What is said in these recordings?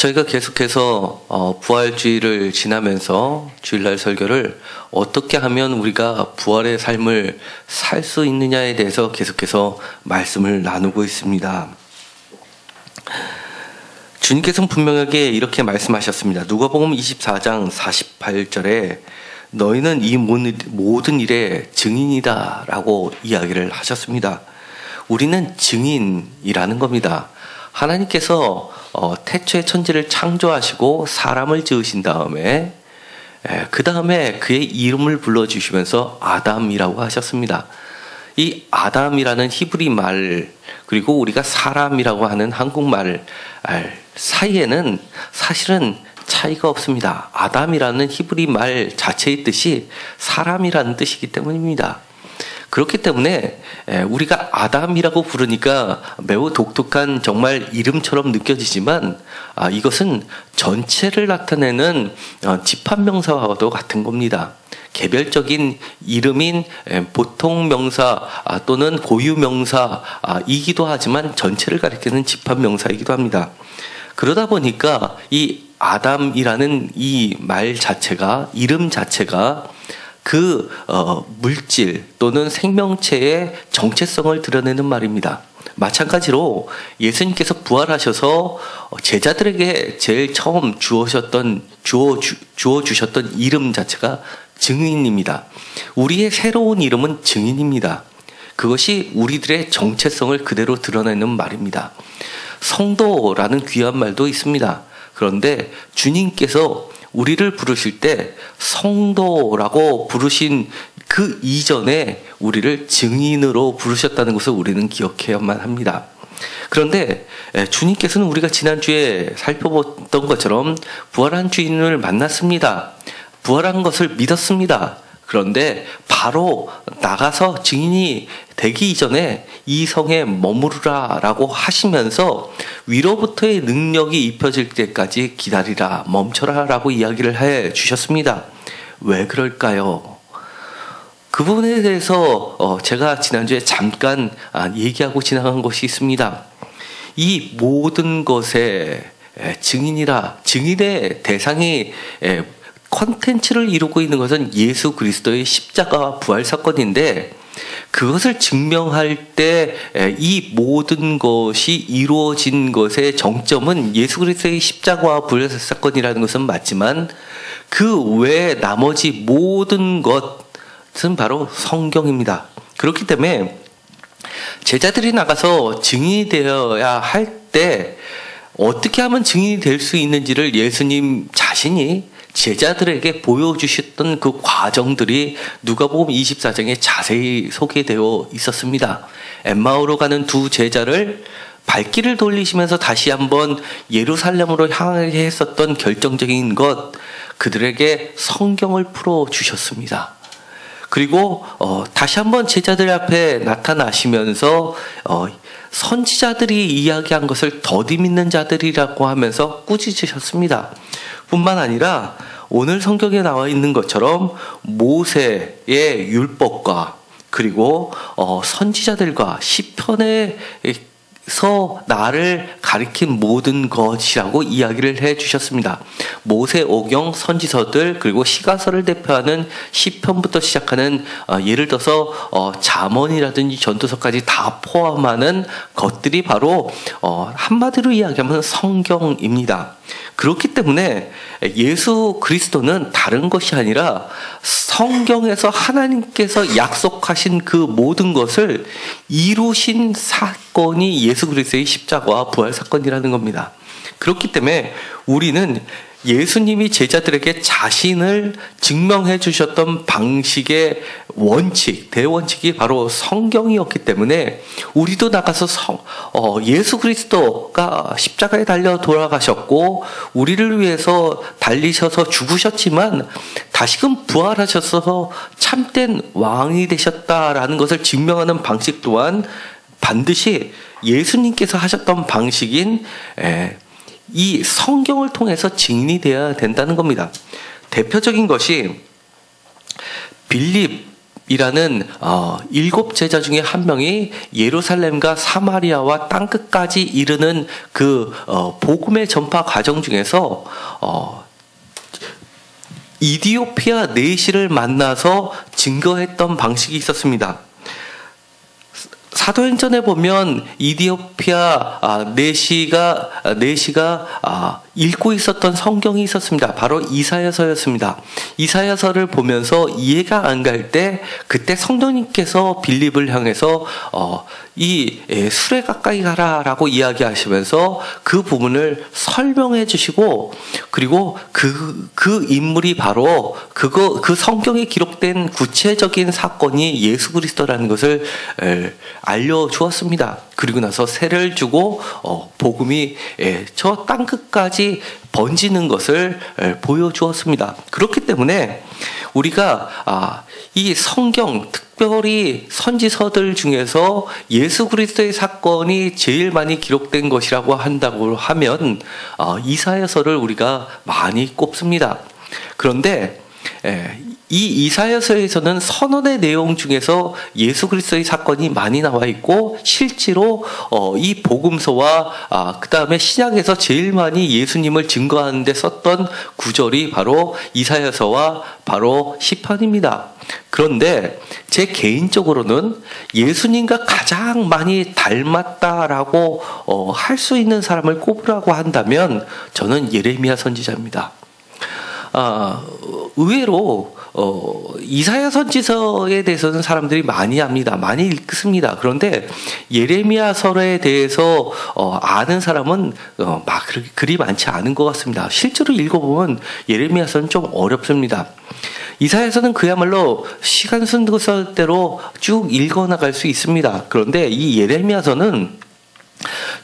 저희가 계속해서 부활주의를 지나면서 주일날 설교를 어떻게 하면 우리가 부활의 삶을 살 수 있느냐에 대해서 계속해서 말씀을 나누고 있습니다. 주님께서는 분명하게 이렇게 말씀하셨습니다. 누가복음 24장 48절에 너희는 이 모든 일의 증인이다 라고 이야기를 하셨습니다. 우리는 증인이라는 겁니다. 하나님께서 태초에 천지를 창조하시고 사람을 지으신 다음에 그 다음에 그의 이름을 불러주시면서 아담이라고 하셨습니다. 이 아담이라는 히브리 말 그리고 우리가 사람이라고 하는 한국말 사이에는 사실은 차이가 없습니다. 아담이라는 히브리 말 자체의 뜻이 사람이라는 뜻이기 때문입니다. 그렇기 때문에 우리가 아담이라고 부르니까 매우 독특한 정말 이름처럼 느껴지지만 이것은 전체를 나타내는 집합명사와도 같은 겁니다. 개별적인 이름인 보통 명사 또는 고유 명사이기도 하지만 전체를 가리키는 집합명사이기도 합니다. 그러다 보니까 이 아담이라는 이 말 자체가 이름 자체가 그 물질 또는 생명체의 정체성을 드러내는 말입니다. 마찬가지로 예수님께서 부활하셔서 제자들에게 제일 처음 주어주셨던 이름 자체가 증인입니다. 우리의 새로운 이름은 증인입니다. 그것이 우리들의 정체성을 그대로 드러내는 말입니다. 성도라는 귀한 말도 있습니다. 그런데 주님께서 우리를 부르실 때 성도라고 부르신 그 이전에 우리를 증인으로 부르셨다는 것을 우리는 기억해야만 합니다. 그런데 주님께서는 우리가 지난주에 살펴봤던 것처럼 부활한 주인을 만났습니다. 부활한 것을 믿었습니다. 그런데 바로 나가서 증인이 되기 이전에 이 성에 머무르라 라고 하시면서 위로부터의 능력이 입혀질 때까지 기다리라, 멈춰라 라고 이야기를 해 주셨습니다. 왜 그럴까요? 그 부분에 대해서 제가 지난주에 잠깐 얘기하고 지나간 것이 있습니다. 이 모든 것의 증인이라, 증인의 대상이 컨텐츠를 이루고 있는 것은 예수 그리스도의 십자가 부활 사건인데 그것을 증명할 때 이 모든 것이 이루어진 것의 정점은 예수 그리스도의 십자가와 부활 사건이라는 것은 맞지만 그 외에 나머지 모든 것은 바로 성경입니다. 그렇기 때문에 제자들이 나가서 증인이 되어야 할 때 어떻게 하면 증인이 될 수 있는지를 예수님 자신이 제자들에게 보여주셨던 그 과정들이 누가복음 24장에 자세히 소개되어 있었습니다. 엠마오로 가는 두 제자를 발길을 돌리시면서 다시 한번 예루살렘으로 향하게 했었던 결정적인 것, 그들에게 성경을 풀어주셨습니다. 그리고 다시 한번 제자들 앞에 나타나시면서 선지자들이 이야기한 것을 더디 믿는 자들이라고 하면서 꾸짖으셨습니다. 뿐만 아니라 오늘 성경에 나와 있는 것처럼 모세의 율법과 그리고 선지자들과 시편에서 나를 가리킨 모든 것이라고 이야기를 해주셨습니다. 모세 오경 선지서들 그리고 시가서를 대표하는 시편부터 시작하는 예를 들어서 잠언이라든지 전도서까지 다 포함하는 것들이 바로 한마디로 이야기하면 성경입니다. 그렇기 때문에 예수 그리스도는 다른 것이 아니라 성경에서 하나님께서 약속하신 그 모든 것을 이루신 사건이 예수 그리스도의 십자가와 부활 사건이라는 겁니다. 그렇기 때문에 우리는 예수님이 제자들에게 자신을 증명해 주셨던 방식의 원칙, 대원칙이 바로 성경이었기 때문에 우리도 나가서 예수 그리스도가 십자가에 달려 돌아가셨고 우리를 위해서 달리셔서 죽으셨지만 다시금 부활하셔서 참된 왕이 되셨다라는 것을 증명하는 방식 또한 반드시 예수님께서 하셨던 방식인 이 성경을 통해서 증인이 되어야 된다는 겁니다. 대표적인 것이 빌립 이라는 7 제자 중에 한 명이 예루살렘과 사마리아와 땅끝까지 이르는 그 복음의 전파 과정 중에서 이디오피아 내시를 만나서 증거했던 방식이 있었습니다. 사도행전에 보면 이디오피아 내시가 읽고 있었던 성경이 있었습니다. 바로 이사야서였습니다. 이사야서를 보면서 이해가 안 갈 때 그때 성령님께서 빌립을 향해서 이 술에 가까이 가라라고 이야기하시면서 그 부분을 설명해 주시고, 그리고 그 인물이 바로 그 성경에 기록된 구체적인 사건이 예수 그리스도라는 것을 알려주었습니다. 그리고 나서 세례를 주고 복음이 저 땅끝까지 번지는 것을 보여주었습니다. 그렇기 때문에 우리가 이 성경, 특별히 선지서들 중에서 예수 그리스도의 사건이 제일 많이 기록된 것이라고 한다고 하면 이사야서를 우리가 많이 꼽습니다. 그런데 이 이사야서에서는 선언의 내용 중에서 예수 그리스도의 사건이 많이 나와 있고, 실제로 이 복음서와 그 다음에 신약에서 제일 많이 예수님을 증거하는 데 썼던 구절이 바로 이사야서와 바로 시편입니다. 그런데 제 개인적으로는 예수님과 가장 많이 닮았다라고 할 수 있는 사람을 꼽으라고 한다면 저는 예레미야 선지자입니다. 의외로 이사야 선지서에 대해서는 사람들이 많이 압니다. 많이 읽습니다. 그런데 예레미야서에 대해서 아는 사람은 막 그리 많지 않은 것 같습니다. 실제로 읽어보면 예레미야서는 좀 어렵습니다. 이사야서는 그야말로 시간 순서대로 쭉 읽어나갈 수 있습니다. 그런데 이 예레미야서는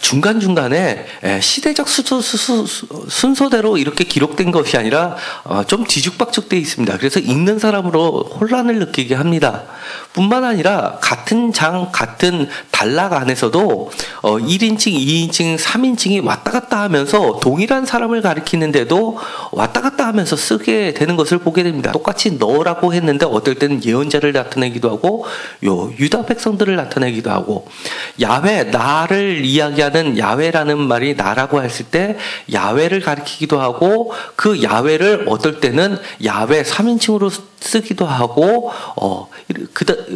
중간중간에 시대적 순서대로 이렇게 기록된 것이 아니라 좀 뒤죽박죽되어 있습니다. 그래서 읽는 사람으로 혼란을 느끼게 합니다. 뿐만 아니라 같은 장, 같은 단락 안에서도 1인칭, 2인칭, 3인칭이 왔다 갔다 하면서 동일한 사람을 가리키는데도 왔다 갔다 하면서 쓰게 되는 것을 보게 됩니다. 똑같이 너라고 했는데 어떨 때는 예언자를 나타내기도 하고 유다 백성들을 나타내기도 하고, 야훼, 나를 이야기하는 야훼라는 말이 나라고 했을 때 야훼를 가리키기도 하고, 그 야훼를 어떨 때는 야훼 3인칭으로 쓰기도 하고,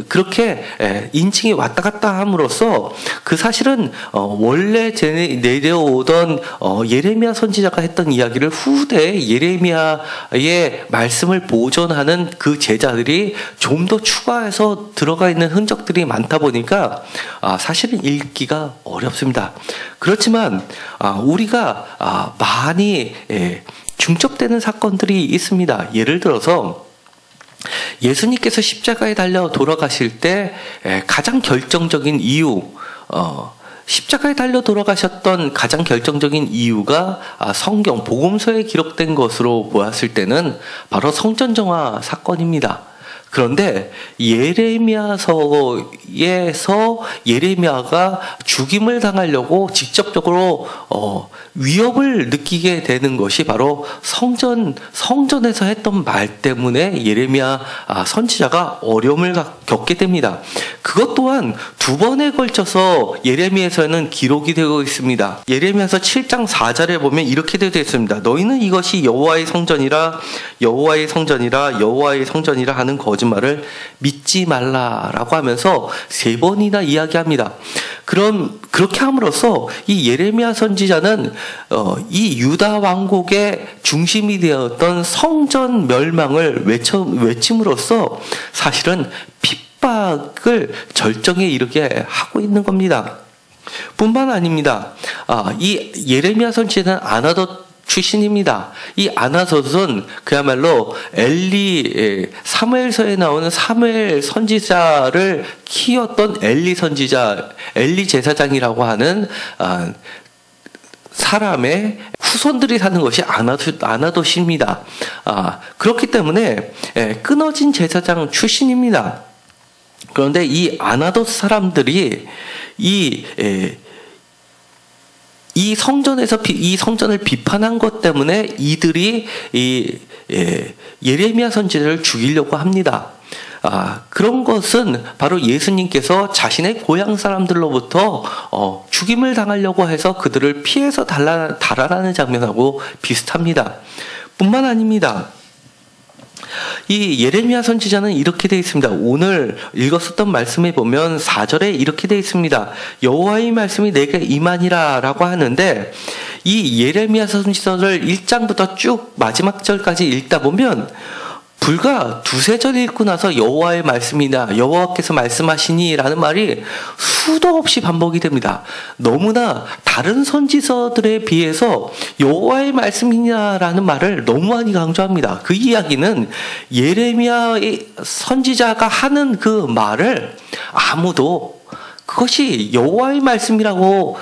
그렇게 인칭이 왔다 갔다 함으로써 그 사실은 원래 내려오던 예레미야 선지자가 했던 이야기를 후대 예레미야의 말씀을 보존하는 그 제자들이 좀 더 추가해서 들어가 있는 흔적들이 많다 보니까 사실은 읽기가 어렵습니다. 그렇지만 우리가 많이 중첩되는 사건들이 있습니다. 예를 들어서 예수님께서 십자가에 달려 돌아가실 때 가장 결정적인 이유, 십자가에 달려 돌아가셨던 가장 결정적인 이유가 성경, 복음서에 기록된 것으로 보았을 때는 바로 성전정화 사건입니다. 그런데 예레미야서에서 예레미야가 죽임을 당하려고 직접적으로 위협을 느끼게 되는 것이 바로 성전에서 했던 말 때문에 예레미야 선지자가 어려움을 겪게 됩니다. 그것 또한 2번에 걸쳐서 예레미야서에는 기록이 되고 있습니다. 예레미야서 7장 4절에 보면 이렇게 되어 있습니다. 너희는 이것이 여호와의 성전이라 여호와의 성전이라 여호와의 성전이라 하는 거짓말을 믿지 말라라고 하면서 3번이나 이야기합니다. 그렇게 함으로써 이 예레미야 선지자는 이 유다 왕국의 중심이 되었던 성전 멸망을 외침으로써 사실은 핍박을 절정에 이르게 하고 있는 겁니다. 뿐만 아닙니다. 이 예레미야 선지자는 아나돗 출신입니다. 이 아나돗은 그야말로 사무엘서에 나오는 사무엘 선지자를 키웠던 엘리 제사장이라고 하는 사람의 후손들이 사는 것이 아나돗입니다. 그렇기 때문에 끊어진 제사장 출신입니다. 그런데 이 아나돗 사람들이 이 성전을 비판한 것 때문에 이들이 예레미야 선지자를 죽이려고 합니다. 그런 것은 바로 예수님께서 자신의 고향 사람들로부터 죽임을 당하려고 해서 그들을 피해서 달아나는 장면하고 비슷합니다. 뿐만 아닙니다. 이 예레미야 선지자는 이렇게 되어 있습니다. 오늘 읽었었던 말씀에 보면 4절에 이렇게 되어 있습니다. 여호와의 말씀이 내게 임하니라 라고 하는데, 이 예레미야 선지서를 1장부터 쭉 마지막 절까지 읽다 보면 불과 두세 절 읽고 나서 여호와의 말씀이나 여호와께서 말씀하시니 라는 말이 수도 없이 반복이 됩니다. 너무나 다른 선지서들에 비해서 여호와의 말씀이냐 라는 말을 너무 많이 강조합니다. 그 이야기는 예레미야의 선지자가 하는 그 말을 아무도 그것이 여호와의 말씀이라고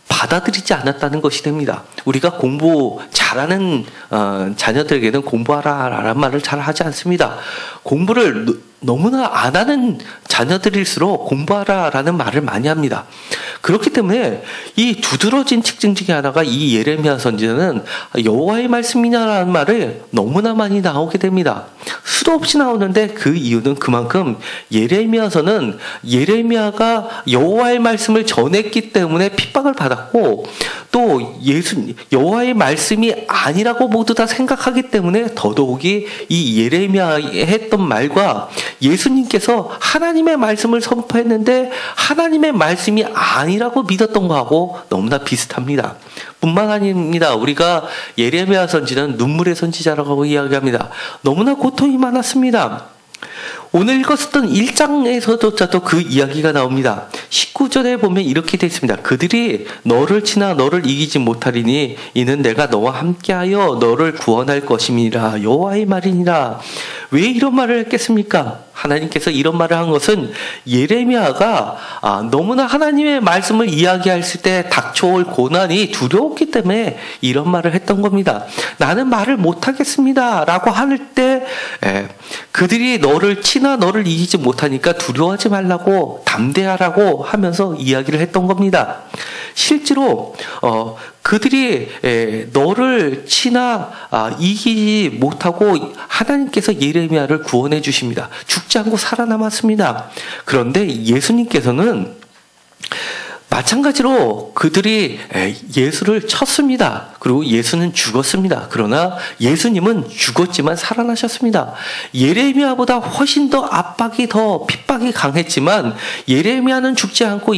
받아들이지 않았다는 것이 됩니다. 우리가 공부 잘하는 자녀들에게는 공부하라라는 말을 잘 하지 않습니다. 공부를 너무나 안 하는 자녀들일수록 공부하라라는 말을 많이 합니다. 그렇기 때문에 이 두드러진 특징 중에 하나가 이 예레미야 선지자는 여호와의 말씀이냐라는 말을 너무나 많이 나오게 됩니다. 수도 없이 나오는데 그 이유는 그만큼 예레미야서는 예레미야가 여호와의 말씀을 전했기 때문에 핍박을 받았고, 또 여호와의 말씀이 아니라고 모두 다 생각하기 때문에 더더욱이 이 예레미야의 했던 말과 예수님께서 하나님의 말씀을 선포했는데 하나님의 말씀이 아니라고 믿었던 거하고 너무나 비슷합니다. 뿐만 아닙니다. 우리가 예레미야 선지는 눈물의 선지자라고 이야기합니다. 너무나 고통이 많았습니다. 오늘 읽었었던 1장에서조차도 그 이야기가 나옵니다. 19절에 보면 이렇게 되어 있습니다. 그들이 너를 치나 너를 이기지 못하리니 이는 내가 너와 함께하여 너를 구원할 것임이라 여호와의 말이니라. 왜 이런 말을 했겠습니까? 하나님께서 이런 말을 한 것은 예레미야가 너무나 하나님의 말씀을 이야기할 때 닥쳐올 고난이 두려웠기 때문에 이런 말을 했던 겁니다. 나는 말을 못하겠습니다 라고 할 때 그들이 너를 치나 너를 이기지 못하니까 두려워하지 말라고 담대하라고 하면서 이야기를 했던 겁니다. 실제로 그들이 너를 치나 이기지 못하고 하나님께서 예레미야를 구원해 주십니다. 죽지 않고 살아남았습니다. 그런데 예수님께서는 마찬가지로 그들이 예수를 쳤습니다. 그리고 예수는 죽었습니다. 그러나 예수님은 죽었지만 살아나셨습니다. 예레미야보다 훨씬 더 압박이 더 핍박이 강했지만 예레미야는 죽지 않고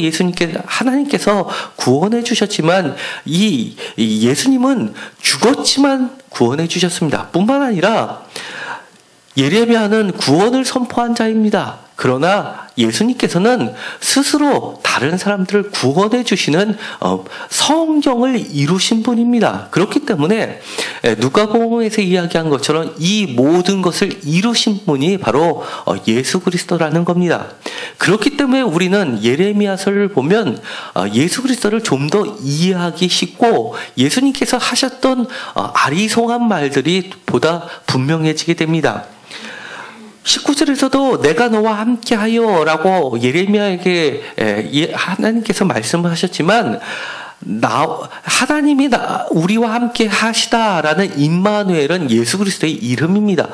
하나님께서 구원해 주셨지만 이 예수님은 죽었지만 구원해 주셨습니다. 뿐만 아니라 예레미야는 구원을 선포한 자입니다. 그러나 예수님께서는 스스로 다른 사람들을 구원해 주시는 성경을 이루신 분입니다. 그렇기 때문에 누가복음에서 이야기한 것처럼 이 모든 것을 이루신 분이 바로 예수 그리스도라는 겁니다. 그렇기 때문에 우리는 예레미야서를 보면 예수 그리스도를 좀 더 이해하기 쉽고 예수님께서 하셨던 아리송한 말들이 보다 분명해지게 됩니다. 19절에서도 내가 너와 함께하여 라고 예레미야에게 하나님께서 말씀을 하셨지만 하나님이 우리와 함께 하시다라는 임마누엘은 예수 그리스도의 이름입니다.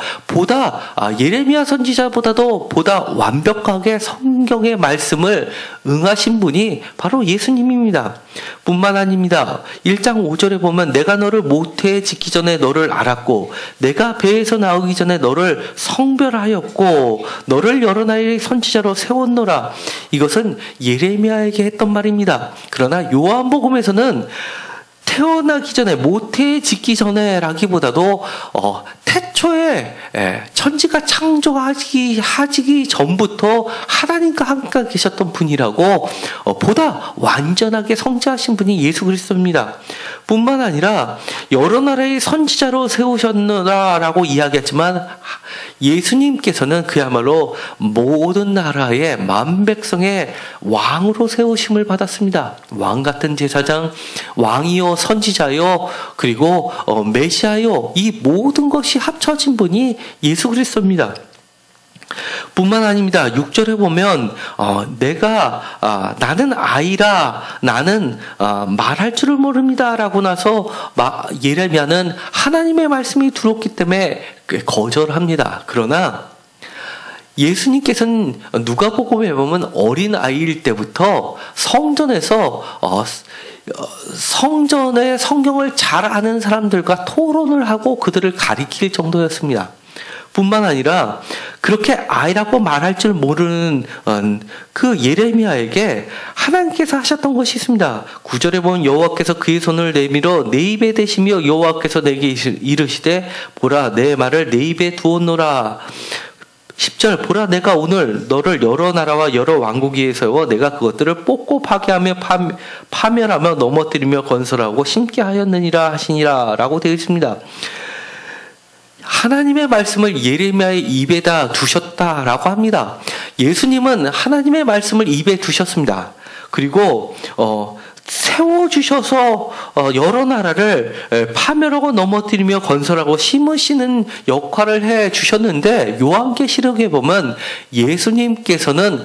예레미야 선지자보다도 보다 완벽하게 성경의 말씀을 응하신 분이 바로 예수님입니다. 뿐만 아닙니다. 1장 5절에 보면 내가 너를 모태에 짓기 전에 너를 알았고 내가 배에서 나오기 전에 너를 성별하였고 너를 여러 나라의 선지자로 세웠노라. 이것은 예레미야에게 했던 말입니다. 그러나 요한복음에서는 태어나기 전에 모태에 짓기 전에 라기보다도 태초에 천지가 창조하기 전부터 하나님과 함께 계셨던 분이라고 보다 완전하게 성취하신 분이 예수 그리스도입니다. 뿐만 아니라 여러 나라의 선지자로 세우셨느라라고 이야기했지만 예수님께서는 그야말로 모든 나라의 만백성의 왕으로 세우심을 받았습니다. 왕 같은 제사장, 왕이요 선지자요 그리고 메시아요, 이 모든 것이 합쳐진 분이 예수 그리스도입니다. 뿐만 아닙니다. 6절에 보면 나는 아이라 나는 말할 줄을 모릅니다 라고 나서 예레미야는 하나님의 말씀이 들었기 때문에 거절합니다. 그러나 예수님께서는 누가복음에 보면 어린 아이일 때부터 성전에서 성전에 성경을 잘 아는 사람들과 토론을 하고 그들을 가리킬 정도였습니다. 뿐만 아니라 그렇게 아이라고 말할 줄 모르는 그 예레미야에게 하나님께서 하셨던 것이 있습니다. 9절에 보면 여호와께서 그의 손을 내밀어 내 입에 대시며 여호와께서 내게 이르시되 보라 내 말을 내 입에 두었노라. 10절 보라 내가 오늘 너를 여러 나라와 여러 왕국 위에 세워 내가 그것들을 뽑고 파괴하며 파멸하며 넘어뜨리며 건설하고 심게 하였느니라 하시니라 라고 되어 있습니다. 하나님의 말씀을 예레미야의 입에다 두셨다라고 합니다. 예수님은 하나님의 말씀을 입에 두셨습니다. 그리고 세워주셔서 여러 나라를 파멸하고 넘어뜨리며 건설하고 심으시는 역할을 해주셨는데 요한계시록에 보면 예수님께서는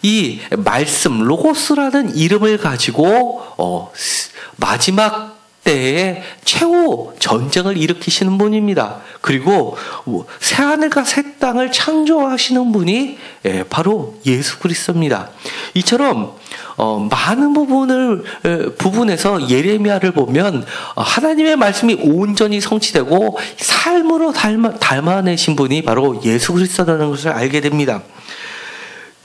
이 말씀 로고스라는 이름을 가지고 마지막 때에 최후 전쟁을 일으키시는 분입니다. 그리고 새하늘과 새 땅을 창조하시는 분이 바로 예수 그리스도입니다. 이처럼 많은 부분에서 예레미야를 보면 하나님의 말씀이 온전히 성취되고 삶으로 닮아내신 분이 바로 예수 그리스도라는 것을 알게 됩니다.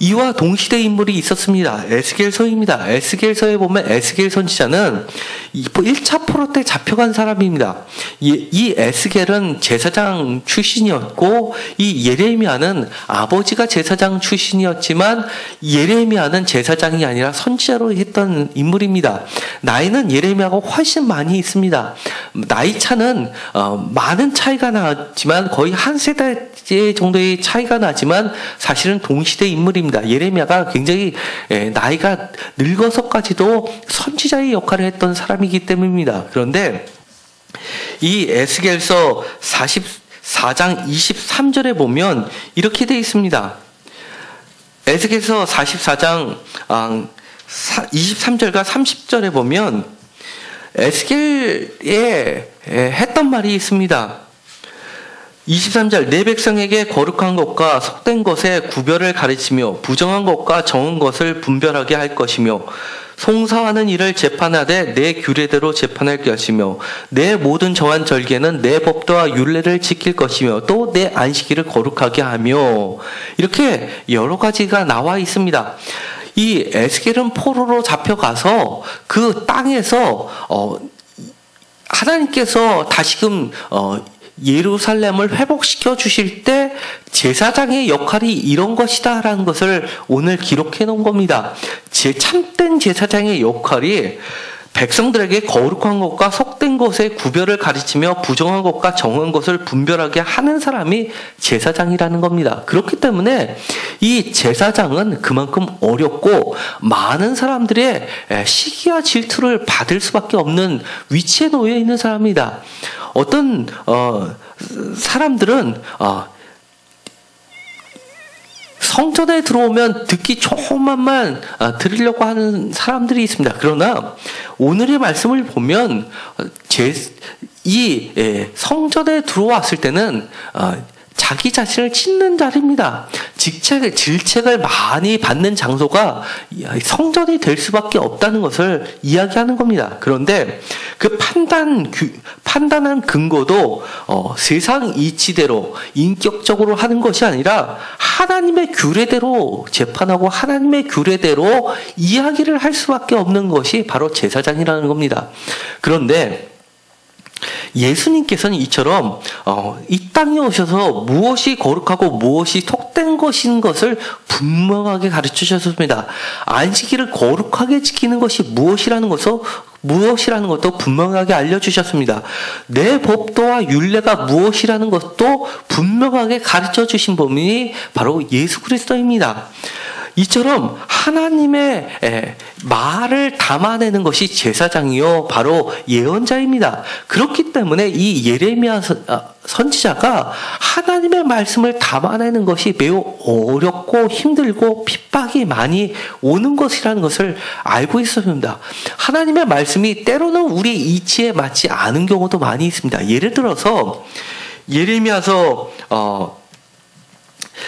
이와 동시대 인물이 있었습니다. 에스겔서입니다. 에스겔서에 보면 에스겔 선지자는 1차 포로 때 잡혀간 사람입니다. 이 에스겔은 제사장 출신이었고 이 예레미야는 아버지가 제사장 출신이었지만 예레미야는 제사장이 아니라 선지자로 했던 인물입니다. 나이는 예레미야가 훨씬 많이 있습니다. 나이 차는 많은 차이가 나지만 거의 한 세대 정도의 차이가 나지만 사실은 동시대 인물입니다. 예레미야가 굉장히 나이가 늙어서까지도 선지자의 역할을 했던 사람이기 때문입니다. 그런데 이 에스겔서 44장 23절에 보면 이렇게 되어 있습니다. 에스겔서 44장 23절과 30절에 보면 에스겔에 했던 말이 있습니다. 23절 내 백성에게 거룩한 것과 속된 것의 구별을 가르치며 부정한 것과 정한 것을 분별하게 할 것이며 송사하는 일을 재판하되 내 규례대로 재판할 것이며 내 모든 정한 절개는 내 법도와 율례를 지킬 것이며 또 내 안식일을 거룩하게 하며 이렇게 여러 가지가 나와 있습니다. 이 에스겔은 포로로 잡혀가서 그 땅에서 하나님께서 다시금 예루살렘을 회복시켜 주실 때 제사장의 역할이 이런 것이다라는 것을 오늘 기록해 놓은 겁니다. 참된 제사장의 역할이 백성들에게 거룩한 것과 속된 것의 구별을 가르치며 부정한 것과 정한 것을 분별하게 하는 사람이 제사장이라는 겁니다. 그렇기 때문에 이 제사장은 그만큼 어렵고 많은 사람들의 시기와 질투를 받을 수밖에 없는 위치에 놓여 있는 사람입니다. 어떤 사람들은 성전에 들어오면 듣기 좋은 말만 들으려고 하는 사람들이 있습니다. 그러나 오늘의 말씀을 보면 이 성전에 들어왔을 때는 자기 자신을 찢는 자리입니다. 질책을 많이 받는 장소가 성전이 될 수밖에 없다는 것을 이야기하는 겁니다. 그런데 그 판단한 근거도 세상 이치대로 인격적으로 하는 것이 아니라 하나님의 규례대로 재판하고 하나님의 규례대로 이야기를 할 수밖에 없는 것이 바로 제사장이라는 겁니다. 그런데 예수님께서는 이처럼 이 땅에 오셔서 무엇이 거룩하고 무엇이 속된 것인 것을 분명하게 가르치셨습니다. 안식일을 거룩하게 지키는 것이 무엇이라는 것도 분명하게 알려주셨습니다. 내 법도와 율례가 무엇이라는 것도 분명하게 가르쳐 주신 분이 바로 예수 그리스도입니다. 이처럼 하나님의 말을 담아내는 것이 제사장이요 바로 예언자입니다. 그렇기 때문에 이 예레미야 선지자가 하나님의 말씀을 담아내는 것이 매우 어렵고 힘들고 핍박이 많이 오는 것이라는 것을 알고 있었습니다. 하나님의 말씀이 때로는 우리 이치에 맞지 않은 경우도 많이 있습니다. 예를 들어서 예레미야서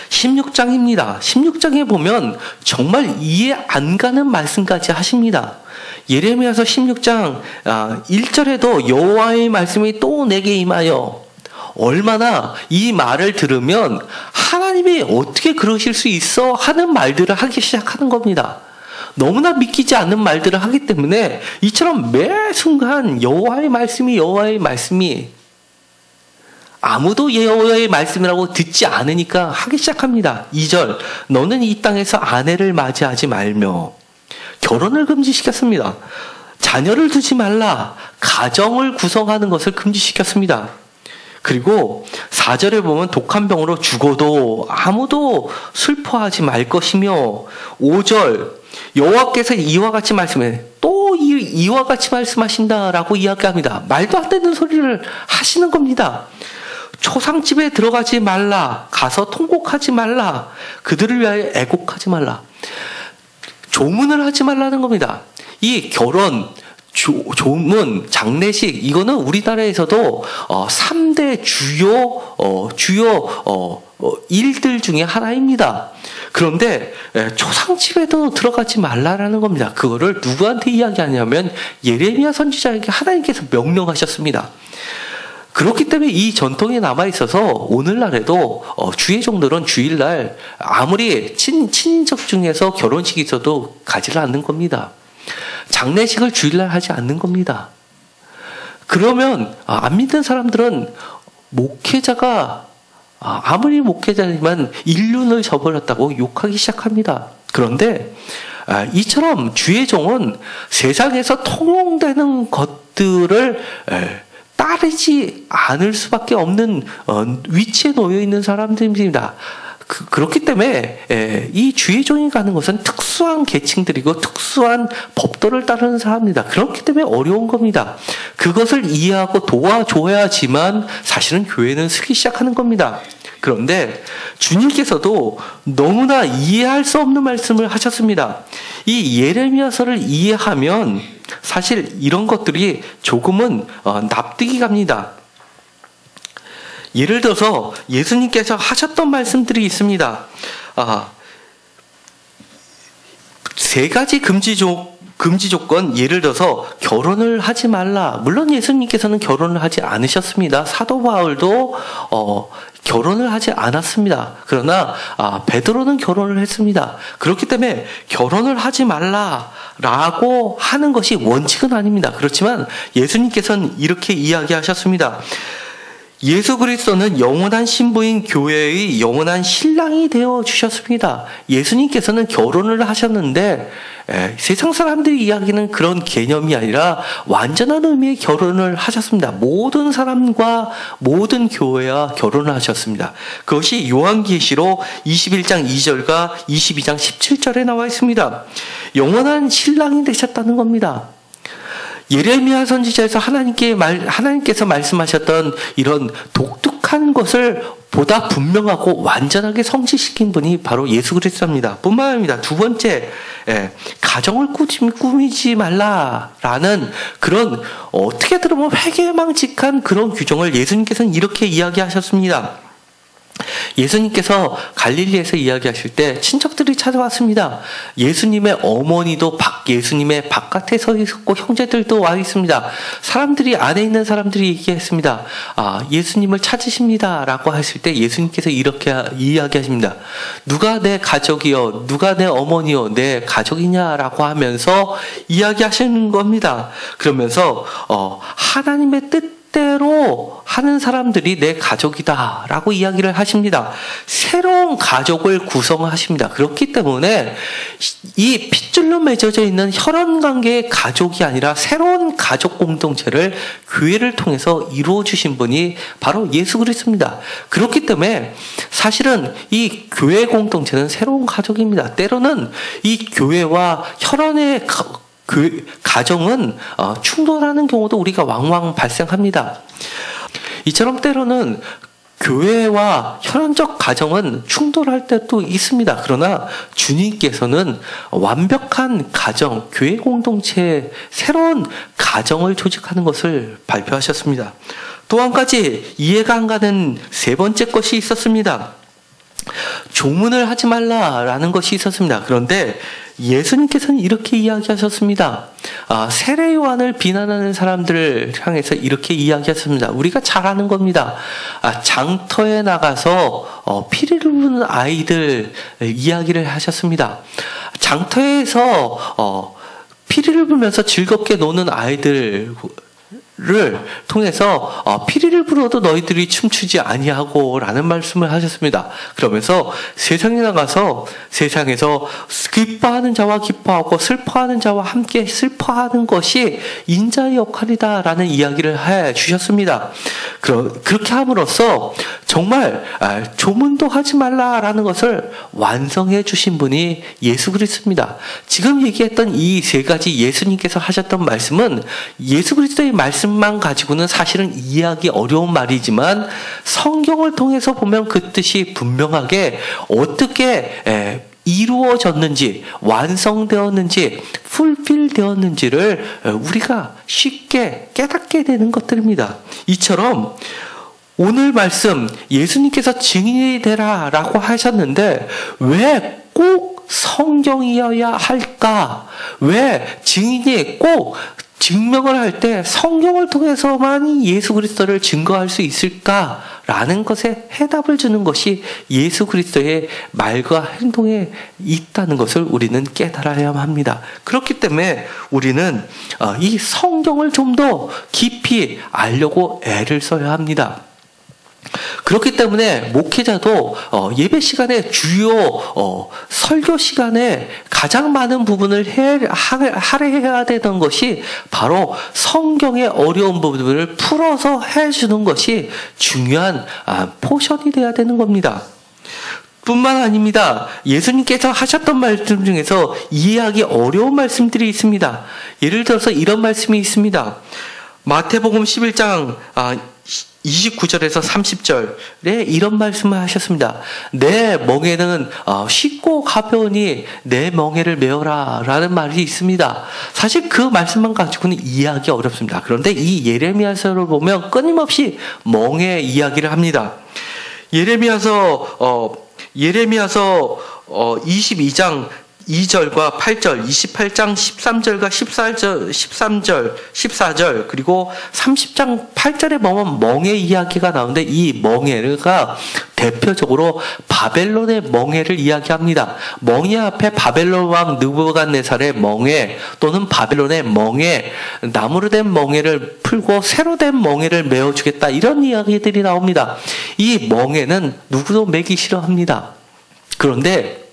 16장입니다. 16장에 보면 정말 이해 안 가는 말씀까지 하십니다. 예레미야서 16장 1절에도 여호와의 말씀이 또 내게 임하여, 얼마나 이 말을 들으면 하나님이 어떻게 그러실 수 있어 하는 말들을 하기 시작하는 겁니다. 너무나 믿기지 않는 말들을 하기 때문에 이처럼 매 순간 여호와의 말씀이 아무도 여호와의 말씀이라고 듣지 않으니까 하기 시작합니다. 2절, 너는 이 땅에서 아내를 맞이하지 말며, 결혼을 금지시켰습니다. 자녀를 두지 말라, 가정을 구성하는 것을 금지시켰습니다. 그리고 4절에 보면 독한 병으로 죽어도 아무도 슬퍼하지 말 것이며, 5절, 여호와께서 이와 같이 말씀해, 또 이와 같이 말씀하신다라고 이야기합니다. 말도 안 되는 소리를 하시는 겁니다. 초상집에 들어가지 말라, 가서 통곡하지 말라, 그들을 위하여 애곡하지 말라, 조문을 하지 말라는 겁니다. 이 결혼, 조문, 장례식, 이거는 우리나라에서도 3대 주요 일들 중에 하나입니다. 그런데 초상집에도 들어가지 말라라는 겁니다. 그거를 누구한테 이야기하냐면 예레미야 선지자에게 하나님께서 명령하셨습니다. 그렇기 때문에 이 전통이 남아있어서 오늘날에도 주의종들은 주일날 아무리 친인척 중에서 결혼식이 있어도 가지를 않는 겁니다. 장례식을 주일날 하지 않는 겁니다. 그러면 안 믿는 사람들은 목회자가 아무리 목회자지만 인륜을 저버렸다고 욕하기 시작합니다. 그런데 이처럼 주의 종은 세상에서 통용되는 것들을 따르지 않을 수밖에 없는 위치에 놓여 있는 사람들입니다. 그렇기 때문에 이 주의 종이 가는 것은 특수한 계층들이고 특수한 법도를 따르는 사람입니다. 그렇기 때문에 어려운 겁니다. 그것을 이해하고 도와줘야지만 사실은 교회는 서기 시작하는 겁니다. 그런데 주님께서도 너무나 이해할 수 없는 말씀을 하셨습니다. 이 예레미야서를 이해하면 사실 이런 것들이 조금은 납득이 갑니다. 예를 들어서 예수님께서 하셨던 말씀들이 있습니다. 3가지 금지 조건, 예를 들어서 결혼을 하지 말라. 물론 예수님께서는 결혼을 하지 않으셨습니다. 사도 바울도 결혼을 하지 않았습니다. 그러나 베드로는 결혼을 했습니다. 그렇기 때문에 결혼을 하지 말라라고 하는 것이 원칙은 아닙니다. 그렇지만 예수님께서는 이렇게 이야기하셨습니다. 예수 그리스도는 영원한 신부인 교회의 영원한 신랑이 되어 주셨습니다. 예수님께서는 결혼을 하셨는데 세상 사람들이 이야기하는 그런 개념이 아니라 완전한 의미의 결혼을 하셨습니다. 모든 사람과 모든 교회와 결혼을 하셨습니다. 그것이 요한계시록 21장 2절과 22장 17절에 나와 있습니다. 영원한 신랑이 되셨다는 겁니다. 예레미야 선지자에서 하나님께서 말씀하셨던 이런 독특한 것을 보다 분명하고 완전하게 성취시킨 분이 바로 예수 그리스도입니다. 뿐만 아니라 두 번째, 가정을 꾸미지 말라라는 그런 어떻게 들으면 회개망측한 그런 규정을 예수님께서는 이렇게 이야기하셨습니다. 예수님께서 갈릴리에서 이야기하실 때 친척들이 찾아왔습니다. 예수님의 어머니도 예수님의 바깥에 서 있었고 형제들도 와 있습니다. 사람들이, 안에 있는 사람들이 얘기했습니다. 예수님을 찾으십니다 라고 했을 때 예수님께서 이렇게 이야기하십니다. 누가 내 가족이요, 누가 내 어머니요, 내 가족이냐라고 하면서 이야기하시는 겁니다. 그러면서 하나님의 뜻대로 하는 사람들이 내 가족이다 라고 이야기를 하십니다. 새로운 가족을 구성하십니다. 그렇기 때문에 이 핏줄로 맺어져 있는 혈연관계의 가족이 아니라 새로운 가족 공동체를 교회를 통해서 이루어 주신 분이 바로 예수 그리스도입니다. 그렇기 때문에 사실은 이 교회 공동체는 새로운 가족입니다. 때로는 이 교회와 혈연의 가정은 충돌하는 경우도 우리가 왕왕 발생합니다. 이처럼 때로는 교회와 혈연적 가정은 충돌할 때도 있습니다. 그러나 주님께서는 완벽한 가정, 교회 공동체의 새로운 가정을 조직하는 것을 발표하셨습니다. 또 한 가지 이해가 안 가는 세 번째 것이 있었습니다. 조문을 하지 말라라는 것이 있었습니다. 그런데 예수님께서는 이렇게 이야기하셨습니다. 세례 요한을 비난하는 사람들을 향해서 이렇게 이야기하셨습니다. 우리가 잘 아는 겁니다. 장터에 나가서 피리를 부는 아이들 이야기를 하셨습니다. 장터에서 피리를 불면서 즐겁게 노는 아이들을 통해서 피리를 불어도 너희들이 춤추지 아니하고 라는 말씀을 하셨습니다. 그러면서 세상에 나가서 세상에서 기뻐하는 자와 기뻐하고 슬퍼하는 자와 함께 슬퍼하는 것이 인자의 역할이다 라는 이야기를 해 주셨습니다. 그렇게 함으로써 정말 조문도 하지 말라라는 것을 완성해 주신 분이 예수 그리스도입니다. 지금 얘기했던 이 세 가지 예수님께서 하셨던 말씀은 예수 그리스도의 말씀만 가지고는 사실은 이해하기 어려운 말이지만 성경을 통해서 보면 그 뜻이 분명하게 어떻게 이루어졌는지, 완성되었는지, 풀필되었는지를 우리가 쉽게 깨닫게 되는 것들입니다. 이처럼 오늘 말씀 예수님께서 증인이 되라 라고 하셨는데 왜 꼭 성경이어야 할까? 왜 증인이 꼭 증명을 할 때 성경을 통해서만 예수 그리스도를 증거할 수 있을까라는 것에 해답을 주는 것이 예수 그리스도의 말과 행동에 있다는 것을 우리는 깨달아야 합니다. 그렇기 때문에 우리는 이 성경을 좀 더 깊이 알려고 애를 써야 합니다. 그렇기 때문에 목회자도 예배 시간에 주요 설교 시간에 가장 많은 부분을 할애해야 되는 것이 바로 성경의 어려운 부분을 풀어서 해주는 것이 중요한 포션이 되어야 되는 겁니다. 뿐만 아닙니다. 예수님께서 하셨던 말씀 중에서 이해하기 어려운 말씀들이 있습니다. 예를 들어서 이런 말씀이 있습니다. 마태복음 11장 29절에서 30절에 이런 말씀을 하셨습니다. 내 멍에는 쉽고 가벼우니 내 멍에를 메어라 라는 말이 있습니다. 사실 그 말씀만 가지고는 이해하기 어렵습니다. 그런데 이 예레미야서를 보면 끊임없이 멍에 이야기를 합니다. 예레미야서 22장 2절과 8절, 28장 13절과 14절, 그리고 30장 8절에 보면 멍에 이야기가 나오는데 이 멍에가 대표적으로 바벨론의 멍에를 이야기합니다. 멍에 앞에 바벨론 왕 느부갓네살의 멍에 또는 바벨론의 멍에, 나무로 된 멍에를 풀고 새로 된 멍에를 메어주겠다 이런 이야기들이 나옵니다. 이 멍에는 누구도 매기 싫어합니다. 그런데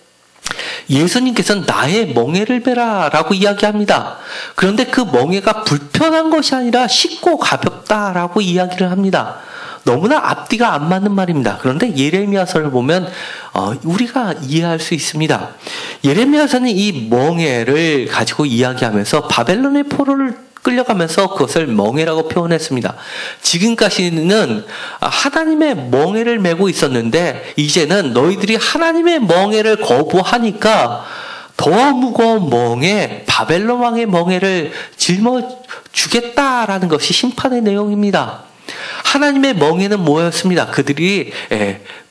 예수님께서는 나의 멍에를 베라 라고 이야기합니다. 그런데 그 멍에가 불편한 것이 아니라 쉽고 가볍다라고 이야기를 합니다. 너무나 앞뒤가 안 맞는 말입니다. 그런데 예레미야서를 보면 우리가 이해할 수 있습니다. 예레미야서는 이 멍에를 가지고 이야기하면서 바벨론의 포로를 끌려가면서 그것을 멍에라고 표현했습니다. 지금까지는 하나님의 멍에를 메고 있었는데 이제는 너희들이 하나님의 멍에를 거부하니까 더 무거운 멍에, 바벨론 왕의 멍에를 짊어주겠다라는 것이 심판의 내용입니다. 하나님의 멍에는 뭐였습니다? 그들이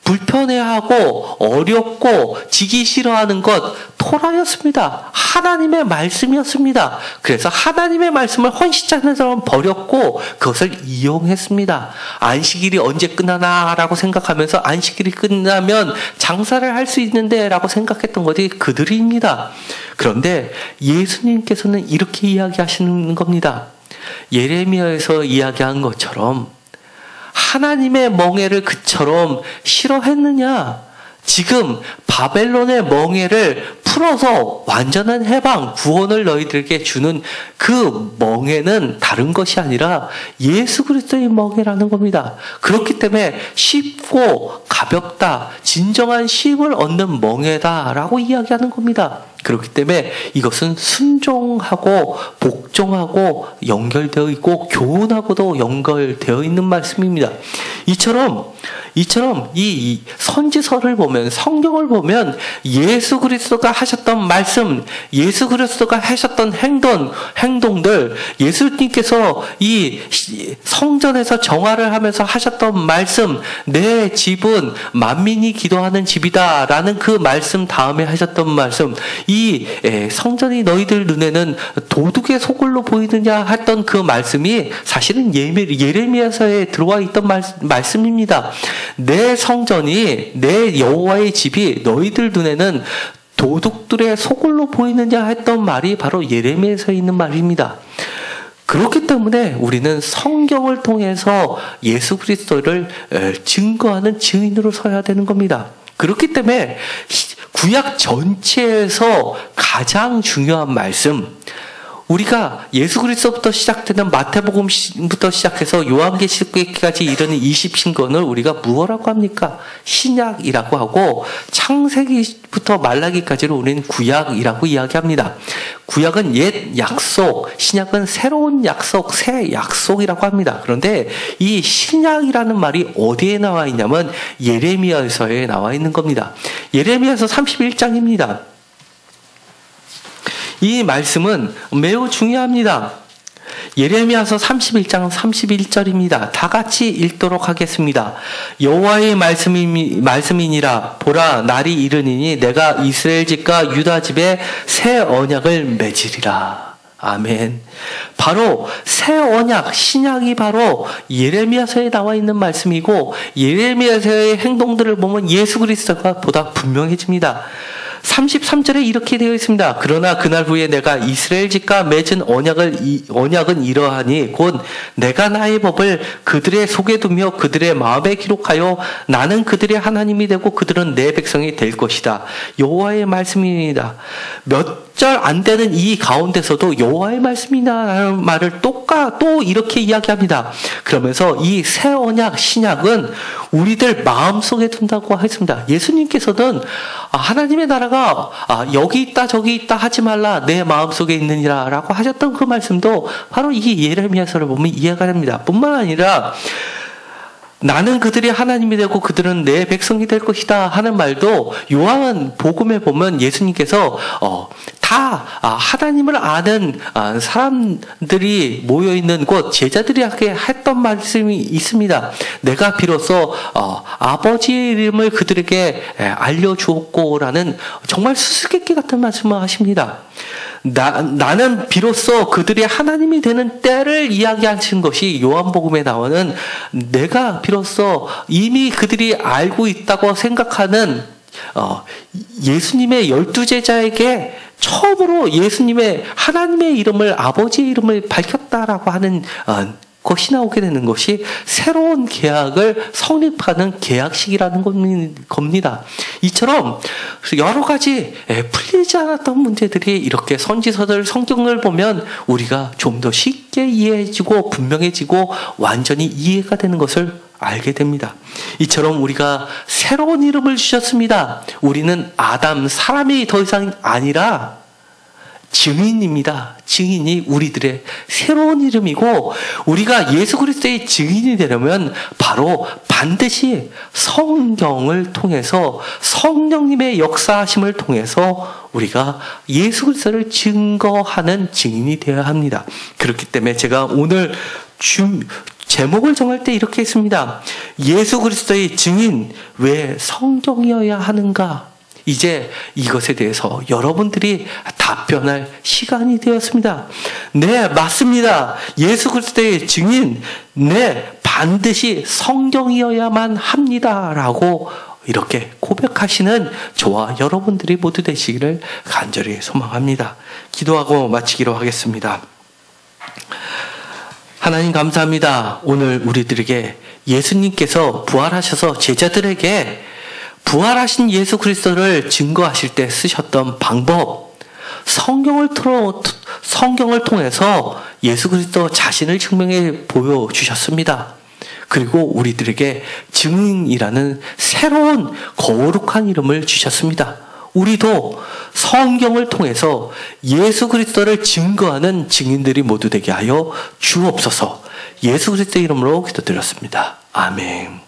불편해하고 어렵고 지기 싫어하는 것 토라였습니다. 하나님의 말씀이었습니다. 그래서 하나님의 말씀을 헌신자처럼 버렸고 그것을 이용했습니다. 안식일이 언제 끝나나라고 생각하면서 안식일이 끝나면 장사를 할 수 있는데 라고 생각했던 것이 그들입니다. 그런데 예수님께서는 이렇게 이야기하시는 겁니다. 예레미야에서 이야기한 것처럼 하나님의 멍에를 그처럼 싫어했느냐? 지금 바벨론의 멍에를 풀어서 완전한 해방, 구원을 너희들에게 주는 그 멍에는 다른 것이 아니라 예수 그리스도의 멍에라는 겁니다. 그렇기 때문에 쉽고 가볍다, 진정한 쉼을 얻는 멍에다라고 이야기하는 겁니다. 그렇기 때문에 이것은 순종하고 복종하고 연결되어 있고 교훈하고도 연결되어 있는 말씀입니다. 이처럼 이처럼 이 선지서를 보면, 성경을 보면 예수 그리스도가 하셨던 말씀, 예수 그리스도가 하셨던 행동들, 예수님께서 이 성전에서 정화를 하면서 하셨던 말씀, 내 집은 만민이 기도하는 집이다 라는 그 말씀 다음에 하셨던 말씀, 이 성전이 너희들 눈에는 도둑의 소굴로 보이느냐 했던 그 말씀이 사실은 예레미야서에 들어와 있던 말씀입니다. 내 성전이, 내 여호와의 집이 너희들 눈에는 도둑들의 소굴로 보이느냐 했던 말이 바로 예레미야서에 있는 말입니다. 그렇기 때문에 우리는 성경을 통해서 예수 그리스도를 증거하는 증인으로 서야 되는 겁니다. 그렇기 때문에 구약 전체에서 가장 중요한 말씀, 우리가 예수 그리스도부터 시작되는 마태복음부터 시작해서 요한계시록까지 이르는 20신권을 우리가 무엇라고 합니까? 신약이라고 하고, 창세기부터 말라기까지를 우리는 구약이라고 이야기합니다. 구약은 옛 약속, 신약은 새로운 약속, 새 약속이라고 합니다. 그런데 이 신약이라는 말이 어디에 나와 있냐면 예레미야서에 나와 있는 겁니다. 예레미야서 31장입니다. 이 말씀은 매우 중요합니다. 예레미야서 31장 31절입니다. 다 같이 읽도록 하겠습니다. 여호와의 말씀이니라. 보라, 날이 이르니니 내가 이스라엘 집과 유다 집에 새 언약을 맺으리라. 아멘. 바로 새 언약, 신약이 바로 예레미야서에 나와 있는 말씀이고, 예레미야서의 행동들을 보면 예수 그리스도가 보다 분명해집니다. 33절에 이렇게 되어 있습니다. 그러나 그날 후에 내가 이스라엘 집과 맺은 언약은 이러하니 곧 내가 나의 법을 그들의 속에 두며 그들의 마음에 기록하여 나는 그들의 하나님이 되고 그들은 내 백성이 될 것이다. 여호와의 말씀입니다. 몇 절 안 되는 이 가운데서도 여호와의 말씀이라는 말을 또 이렇게 이야기합니다. 그러면서 이 새 언약, 신약은 우리들 마음속에 둔다고 했습니다. 예수님께서는 하나님의 나라가 여기 있다 저기 있다 하지 말라, 내 마음속에 있느니라 라고 하셨던 그 말씀도 바로 이 예레미야서를 보면 이해가 됩니다. 뿐만 아니라 나는 그들이 하나님이 되고 그들은 내 백성이 될 것이다 하는 말도 요한 복음에 보면 예수님께서 다 하나님을 아는 사람들이 모여있는 곳, 제자들이 했던 말씀이 있습니다. 내가 비로소 아버지의 이름을 그들에게 알려주었고라는 정말 수수께끼 같은 말씀을 하십니다. 나는 비로소 그들이 하나님이 되는 때를 이야기하신 것이 요한복음에 나오는, 내가 비로소 이미 그들이 알고 있다고 생각하는 예수님의 12제자에게 처음으로 예수님의 하나님의 이름을, 아버지의 이름을 밝혔다라고 하는 것이 나오게 되는 것이 새로운 계약을 성립하는 계약식이라는 겁니다. 이처럼 여러 가지 풀리지 않았던 문제들이 이렇게 선지서들, 성경을 보면 우리가 좀 더 쉽게 이해해지고 분명해지고 완전히 이해가 되는 것을 알게 됩니다. 이처럼 우리가 새로운 이름을 주셨습니다. 우리는 아담, 사람이 더 이상 아니라 증인입니다. 증인이 우리들의 새로운 이름이고, 우리가 예수 그리스도의 증인이 되려면 바로 반드시 성경을 통해서, 성령님의 역사하심을 통해서 우리가 예수 그리스도를 증거하는 증인이 되어야 합니다. 그렇기 때문에 제가 오늘 제목을 정할 때 이렇게 했습니다. 예수 그리스도의 증인, 왜 성경이어야 하는가? 이제 이것에 대해서 여러분들이 답변할 시간이 되었습니다. 네, 맞습니다. 예수 그리스도의 증인, 네, 반드시 성경이어야만 합니다라고 이렇게 고백하시는 저와 여러분들이 모두 되시기를 간절히 소망합니다. 기도하고 마치기로 하겠습니다. 하나님 감사합니다. 오늘 우리들에게 예수님께서 부활하셔서 제자들에게 부활하신 예수 그리스도를 증거하실 때 쓰셨던 방법, 성경을 통해서 예수 그리스도 자신을 증명해 보여주셨습니다. 그리고 우리들에게 증인이라는 새로운 거룩한 이름을 주셨습니다. 우리도 성경을 통해서 예수 그리스도를 증거하는 증인들이 모두 되게 하여 주옵소서. 예수 그리스도의 이름으로 기도드렸습니다. 아멘.